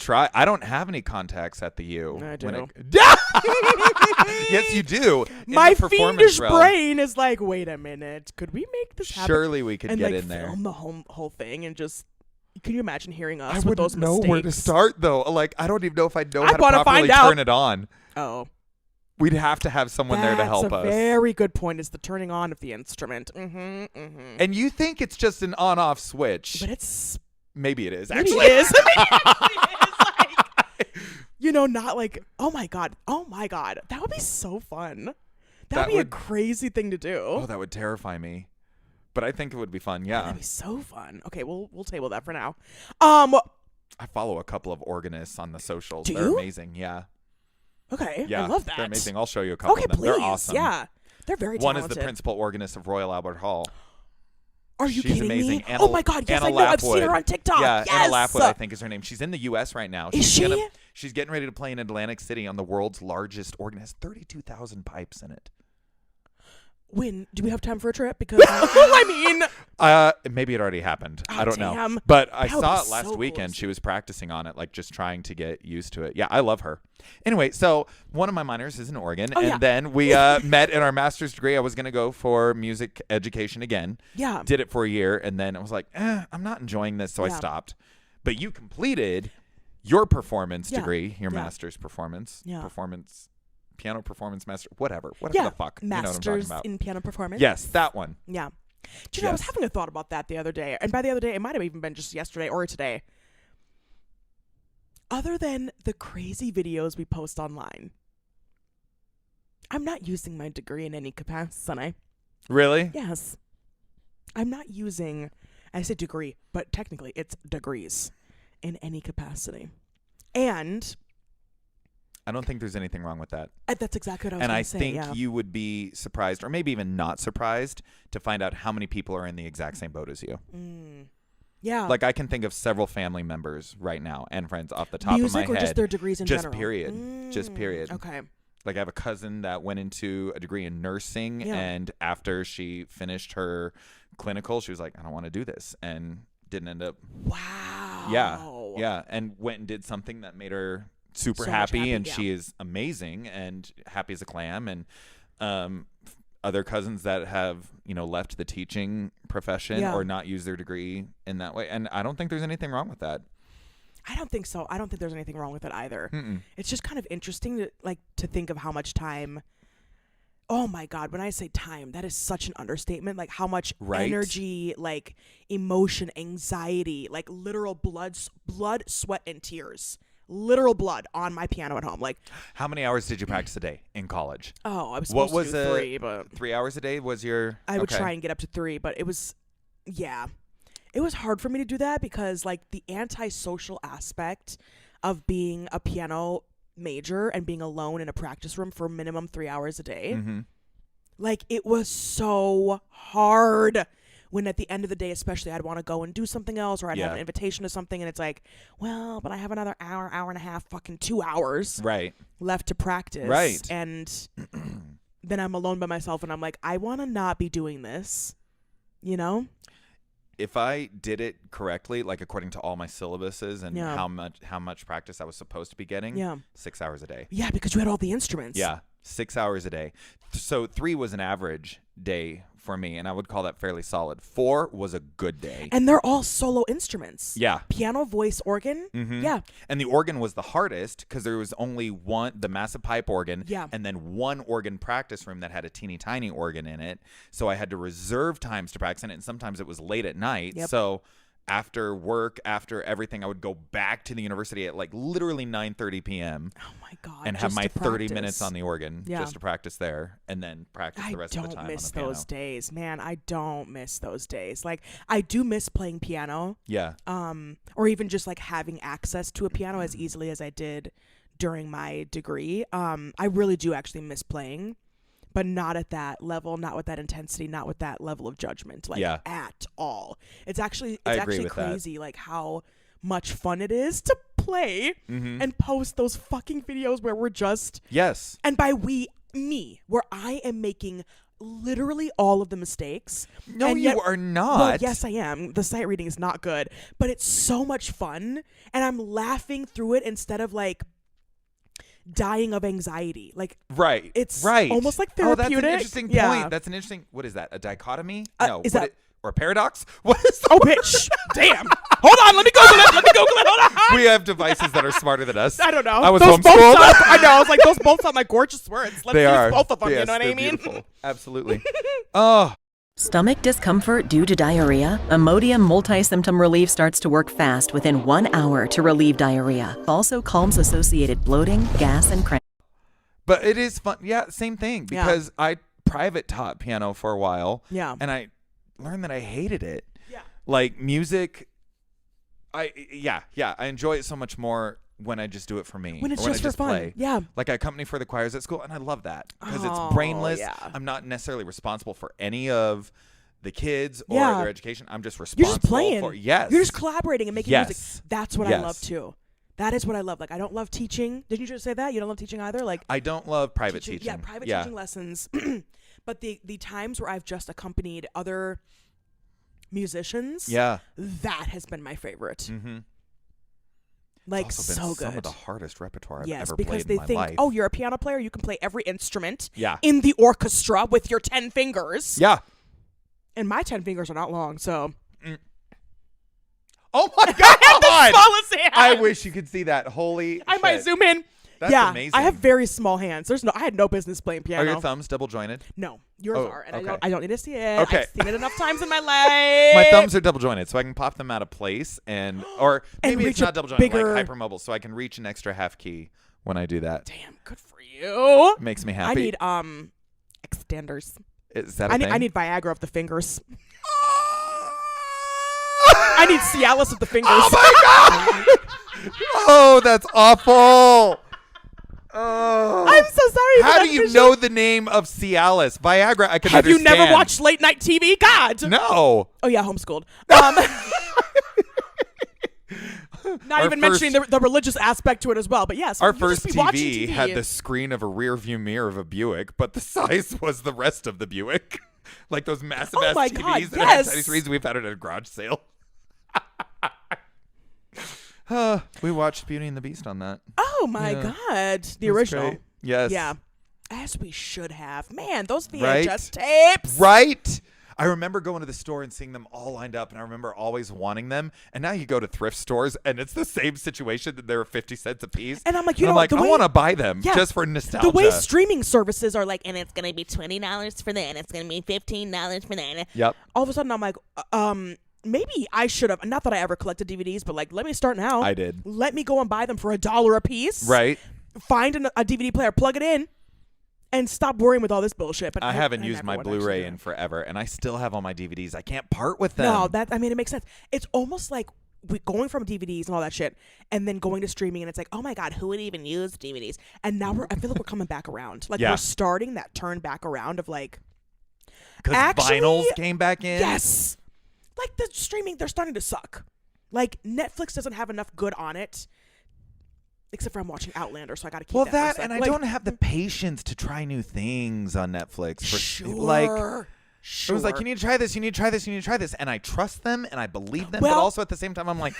try. I don't have any contacts at the U. I do. Yes, you do. My fiendish brain is like, wait a minute. Could we make this happen? Surely we could and get like in there. film the whole thing and just. Can you imagine hearing us I with wouldn't those know mistakes? where to start though. Like I don't even know if I know how to wanna properly find out. turn it on. Oh. We'd have to have someone there to help us. That's a very good point. Is the turning on of the instrument. And you think it's just an on-off switch. But it's... Maybe it is, Maybe actually. it is. Like, not like, oh my God. That would be so fun. That would be a crazy thing to do. Oh, that would terrify me. But I think it would be fun, yeah. That'd be so fun. Okay, we'll table that for now. I follow a couple of organists on the socials. Do They're you? amazing, yeah. Okay, Yeah, I love that. They're amazing. I'll show you a couple of them. Please. They're awesome. Yeah, they're very talented. One is the principal organist of Royal Albert Hall. Are you She's kidding amazing. me? Anna, Oh my God, yes, Anna I know. I've Lapwood. seen her on TikTok. Yeah, yes. Anna Lapwood, I think is her name. She's in the U.S. right now. Is she? She's getting ready to play in Atlantic City on the world's largest organ. It has 32,000 pipes in it. When do we have time for a trip? Because I mean, maybe it already happened. Oh, I don't damn. know. But I That would saw be it last so weekend. cool. She was practicing on it, like just trying to get used to it. Yeah, I love her. Anyway, so one of my minors is an organ, and yeah. then we met in our master's degree. I was going to go for music education again. Yeah. Did it for a year, and then I was like, I'm not enjoying this, so I Yeah. stopped. But you completed your performance Yeah. degree, your Yeah. master's performance, Yeah. piano performance master, whatever Yeah. the fuck. Masters you know what I'm talking about. in piano performance. Yes, that one. Yeah. Do you know, I was Yes. having a thought about that the other day. And by the other day, it might have even been just yesterday or today. Other than the crazy videos we post online, I'm not using my degree in any capacity. Really? Yes. I'm not using, I say degree, but technically it's degrees in any capacity. And I don't think there's anything wrong with that. that's exactly what I was And going I to say. think Yeah. you would be surprised, or maybe even not surprised, to find out how many people are in the exact same boat as you. Yeah. Like, I can think of several family members right now and friends off the top Music of my or head. just their degrees in Just general? period. Just period. Okay. Like, I have a cousin that went into a degree in nursing, Yeah. and after she finished her clinical, she was like, I don't want to do this, and didn't end up. Wow. Yeah, and went and did something that made her super So much happy, and yeah. she is amazing and happy as a clam. And other cousins that have left the teaching profession Yeah. or not used their degree in that way, and I don't think there's anything wrong with that. I don't think so. I don't think there's anything wrong with it either. Mm-mm. It's just kind of interesting to think of how much time. Oh my God, when I say time, that is such an understatement. Like how much Right. energy, like emotion, anxiety, like literal blood, sweat, and tears. Literal blood on my piano at home. Like, How many hours did you practice a day in college? I was What supposed was to do 3, but 3 hours a day was your? I would okay. try and get up to 3, but it was, it was hard for me to do that because like the antisocial aspect of being a piano major and being alone in a practice room for minimum 3 hours a day. Mm-hmm. Like it was so hard when at the end of the day, especially I'd want to go and do something else or I'd have an invitation to something and it's like, well, but I have another hour and a half, fucking 2 hours Right. left to practice. Right. And then I'm alone by myself and I'm like, I want to not be doing this, If I did it correctly, like according to all my syllabuses and Yeah. how much practice I was supposed to be getting, Yeah. 6 hours a day. Yeah, because you had all the instruments. Yeah, 6 hours a day. So 3 was an average day for me, and I would call that fairly solid. 4 was a good day. And they're all solo instruments. Yeah. Piano, voice, organ. Mhm. Yeah. And the organ was the hardest because there was only one, the massive pipe organ, Yeah. and then one organ practice room that had a teeny tiny organ in it. So I had to reserve times to practice in it, and sometimes it was late at night. Yep. So after work, after everything, I would go back to the university at like literally 9:30 p.m. Oh my God. and have just my to 30 practice. minutes on the organ Yeah. just to practice there, and then practice the rest of the time I on don't miss the piano. those days, man. I don't miss those days. Like I do miss playing piano. Yeah. Or even just like having access to a piano as easily as I did during my degree. I really do actually miss playing, but not at that level, not with that intensity, not with that level of judgment, like at all. It's actually I agree with that. crazy, like how much fun it is to play and post those fucking videos where we're just Yes. and by me, where I am making literally all of the mistakes. No, and you yet, are not. Well, yes, I am. The sight reading is not good, but it's so much fun, and I'm laughing through it instead of like dying of anxiety. Like, right. It's right. almost like Oh, therapeutic. that's an interesting point. Yeah. That's an interesting. What is that? A dichotomy? No. Is that or a paradox? What is the Oh, bitch. Damn. Hold on. Let me Google it. Hold on. We have devices that are smarter than us. I don't know. I was those both homeschooled. I know. I was like, those both sound like gorgeous words. Let's They use are. both of them. Yes, You know what I they're mean? Beautiful. Absolutely. Oh. Stomach discomfort due to diarrhea? Imodium multi-symptom relief starts to work fast within 1 hour to relieve diarrhea. Also calms associated bloating, gas, and cramps. But it is fun. Yeah, same thing. Yeah. Because I private taught piano for a while. Yeah. And I learned that I hated it. Yeah. Like music, I enjoy it so much more when I just do it for me. When it's or when just I for just fun. play. Yeah. Like I accompany for the choirs at school, and I love that because Oh, it's brainless. yeah. I'm not necessarily responsible for any of the kids or Yeah. their education. I'm just responsible You're just playing. for yes. You're just collaborating and making Yes. music. That's what I Yes. love too. That is what I love. Like, I don't love teaching. Didn't you just say that? You don't love teaching either? Like, I don't love private teaching. Yeah, private teaching lessons. But the times where I've just accompanied other musicians, Yeah. that has been my favorite. Mm-hmm. Like, It's also so been good. some of the hardest repertoire I've Yes, ever because played they in my think, life. oh, you're a piano player, you can play every instrument Yeah. in the orchestra with your 10 fingers. Yeah. And my 10 fingers are not long, so. Oh my I have the God! smallest hands. I wish you could see that. Holy I might shit. zoom in. That's yeah, amazing. I have very small hands. I had no business playing Are piano. your thumbs double jointed? No, yours Oh, are, and okay. I don't need to see it. Okay. I've seen it enough times in my life. My thumbs are double jointed, so I can pop them out of place, or And maybe it's reach a not double jointed, bigger- like hypermobile, so I can reach an extra half key when I do that. Damn, good for you. It makes me happy. I need extenders. Is that a I thing? need Viagra of the fingers. I need Cialis of the fingers. Oh my God! Oh, that's awful. Oh. I'm so sorry. for How that do you visual. know the name of Cialis? Viagra, I can Have understand. you never watched late night TV? God. No. Oh yeah, homeschooled. Not Our even mentioning the religious aspect to it as well. But yes, Our you just first be watching TV TV had the screen of a rear view mirror of a Buick, but the size was the rest of the Buick. Like those massive Oh ass my TVs God, that had yes. tiny screens. We've had it at a garage sale. We watched Beauty and the Beast on that. Oh my Yeah. God, the It was original. great. Yes. Yeah, as we should have. Man, those VHS Right? tapes. Right? I remember going to the store and seeing them all lined up, and I remember always wanting them. And now you go to thrift stores, and it's the same situation that they're 50 cents a piece. And I'm like, And I'm like, the I way- want to buy them Yeah. just for nostalgia. The way streaming services are like, and it's gonna be $20 for that, and it's gonna be $15 for that. Yep. All of a sudden, I'm like, maybe I should have. Not that I ever collected DVDs, but like, let me start now. I did. Let me go and buy them for $1 a piece. Right? Find a DVD player, plug it in, and stop worrying with all this bullshit. But I haven't used never my would actually Blu-ray do in it. forever, and I still have all my DVDs. I can't part with them. No, it makes sense. It's almost like we going from DVDs and all that shit, and then going to streaming, and it's like, oh my God, who would even use DVDs? And now I feel like we're coming back around. Like Yeah. we're starting that turn back around of like, Because actually, vinyls came back in. yes, like the streaming, they're starting to suck. Like Netflix doesn't have enough good on it. Except for I'm watching Outlander, so I got to keep Well, that. for a that sec. and I Like, don't have the patience to try new things on Netflix. Sure. Like, Sure. it was like, you need to try this, you need to try this, you need to try this. And I trust them and I believe them. Well- but also at the same time, I'm like,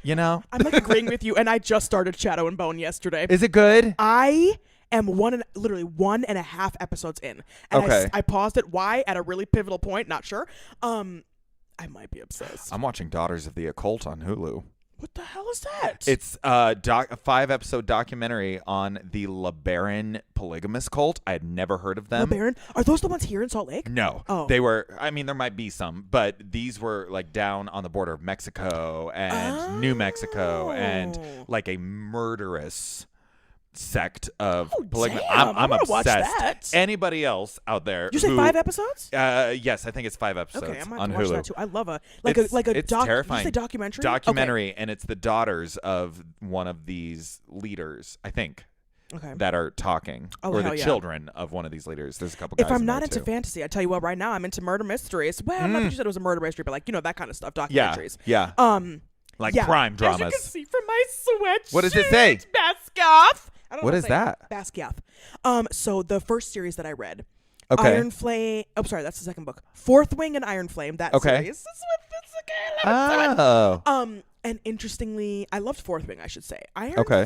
you know. I'm like agreeing with you, and I just started Shadow and Bone yesterday. Is it good? I am literally 1.5 episodes in. And Okay. I paused it. Why? At a really pivotal point. Not sure. I might be obsessed. I'm watching Daughters of the Occult on Hulu. What the hell is that? It's a 5-episode documentary on the LeBaron polygamous cult. I had never heard of them. LeBaron? Are those the ones here in Salt Lake? No. Oh. They were, I mean, there might be some, but these were like down on the border of Mexico and New Mexico and Oh. like a murderous sect of Oh, polygamy. damn. I I'm wanna obsessed. watch that. Anybody else out there? Did you say who- 5 episodes? Yes, I think it's 5 episodes Okay, I'm gonna on have to watch Hulu. that too. I love a It's Did terrifying. you say documentary? Documentary, and it's the daughters of one of these leaders, I think, Okay. that are talking, Oh, or hell the yeah. children of one of these leaders. There's a couple guys If I'm in not there into too. fantasy, I tell you what, right now I'm into murder mysteries. Well, not that you said it was a murder mystery, but like, that kind of stuff, Yeah, documentaries. yeah. Like crime As you dramas. can see from my sweatshirt. What does it say? Basquiat. I don't know What how is to say it. that? Basquiat. So the first series that I read, Okay. Iron Flame. Oh, sorry, that's the second book. Fourth Wing and Iron Flame. That Okay. series. This is what. I love it so much. Oh. And interestingly, I loved Fourth Wing, I should say. Iron Okay.